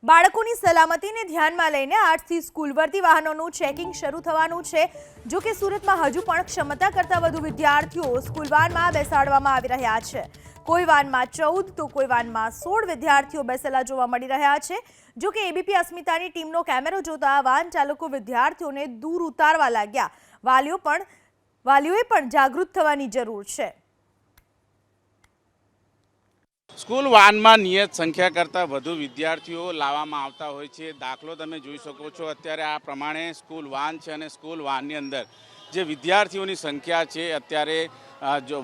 બાળકોની સલામતીને ધ્યાનમાં લઈને આજથી સ્કૂલ વર્દી વાહનોનું ચેકિંગ શરૂ થવાનું છે। જો કે સુરતમાં હજુ પણ ક્ષમતા કરતાં વધુ વિદ્યાર્થીઓ સ્કૂલ વાનમાં બેસાડવામાં આવી રહ્યા છે। કોઈ વાનમાં 14 તો કોઈ વાનમાં 16 વિદ્યાર્થીઓ બેસેલા જોવા મળી રહ્યા છે। જો કે એબીપી અસ્મિતાની ટીમનો કેમેરો જોતા વાહન ચાલકો વિદ્યાર્થીઓને દૂર ઉતારવા લાગ્યા। વાલીઓએ પણ જાગૃત થવાની જરૂર છે। સ્કૂલ વાનમાં નિયત સંખ્યા કરતાં વધુ વિદ્યાર્થીઓ લાવવામાં આવતા હોય છે। દાખલો તમે જોઈ શકો છો, અત્યારે આ પ્રમાણે સ્કૂલ વાન છે અને સ્કૂલ વાનની અંદર જે વિદ્યાર્થીઓની સંખ્યા છે અત્યારે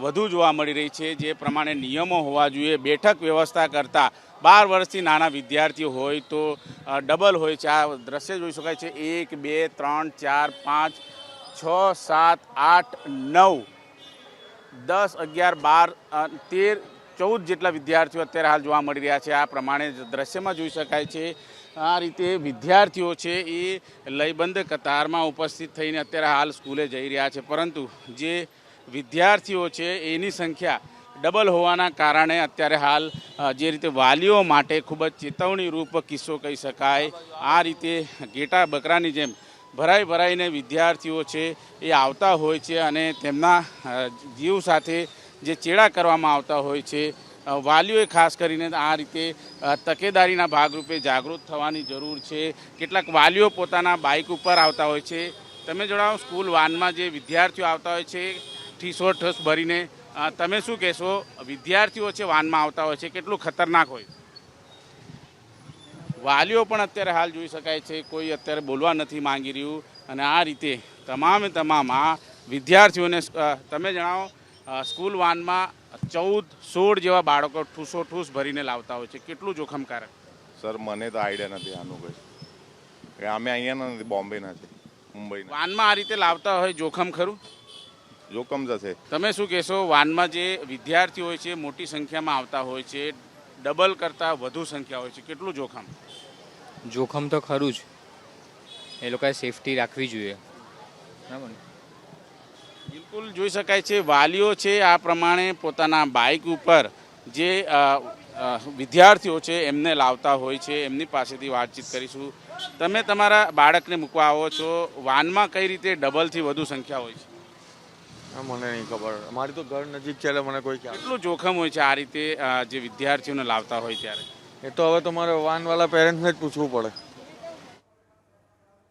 વધુ જોવા મળી રહી છે। જે પ્રમાણે નિયમો હોવા જોઈએ, બેઠક વ્યવસ્થા કરતાં 12 વર્ષથી નાના વિદ્યાર્થીઓ હોય તો ડબલ હોય છે। આ દ્રશ્ય જોઈ શકાય છે। 1 2 3 4 5 6 7 8 9 10 11 12 13 14 જેટલા વિદ્યાર્થીઓ અત્યારે હાલ જોવા મળી રહ્યા છે। આ પ્રમાણે દ્રશ્યમાં જોઈ શકાય છે। આ રીતે વિદ્યાર્થીઓ છે એ લયબંધ કતારમાં ઉપસ્થિત થઈને અત્યારે હાલ સ્કૂલે જઈ રહ્યા છે, પરંતુ જે વિદ્યાર્થીઓ છે એની સંખ્યા ડબલ હોવાના કારણે અત્યારે હાલ જે રીતે વાલીઓ માટે ખૂબ જ ચેતવણીરૂપ કિસ્સો કહી શકાય। આ રીતે ઘેટા બકરાની જેમ ભરાઈને વિદ્યાર્થીઓ છે એ આવતા હોય છે અને તેમના જીવ સાથે જે ચેડા કરવામાં આવતા હોય છે। વાલીઓએ ખાસ કરીને આ રીતે તકેદારીના ભાગરૂપે જાગૃત થવાની જરૂર છે। કેટલાક વાલીઓ પોતાના બાઇક ઉપર આવતા હોય છે। તમે જણાવો, સ્કૂલ વાનમાં જે વિદ્યાર્થીઓ આવતા હોય છે ઠીસ ભરીને, તમે શું કહેશો? વિદ્યાર્થીઓ છે વાનમાં આવતા હોય છે, કેટલું ખતરનાક હોય? વાલીઓ પણ અત્યારે હાલ જોઈ શકાય છે, કોઈ અત્યારે બોલવા નથી માંગી રહ્યું અને આ રીતે તમામ આ વિદ્યાર્થીઓને તમે જણાવો, સ્કૂલ વાનમાં 14 16 જેવા બાળકો ઠૂસ ભરીને લાવતા હોય છે, કેટલું જોખમકારક? સર, મને તો આઈડિયા નથી આનું કંઈ। અમે અહીંયા નથી, બોમ્બેના છે, મુંબઈના। વાનમાં આ રીતે લાવતા હોય, જોખમ ખરું? જોખમ જશે। તમે શું કહેશો? વાનમાં જે વિદ્યાર્થીઓ હોય છે મોટી સંખ્યામાં આવતા હોય છે, ડબલ કરતાં વધુ સંખ્યા હોય છે, કેટલું જોખમ? જોખમ તો ખરું જ, એ લોકોએ સેફટી રાખવી જોઈએ, બરાબર ને? બિલકુલ જોઈ શકાય છે વાલીઓ છે આ પ્રમાણે પોતાના બાઇક ઉપર જે વિદ્યાર્થીઓ છે એમને લાવતા હોય છે। એમની પાસેથી વાતચીત કરીશું। તમે તમારા બાળકને મૂકવા આવો છો, વાનમાં કઈ રીતે ડબલથી વધુ સંખ્યા હોય છે? મને નહીં ખબર, અમારી તો ઘર નજીક છે એટલે મને કોઈ ખ્યાલ। કેટલું જોખમ હોય છે આ રીતે જે વિદ્યાર્થીઓને લાવતા હોય ત્યારે? એ તો હવે તમારે વાનવાળા પેરેન્ટ્સને જ પૂછવું પડે।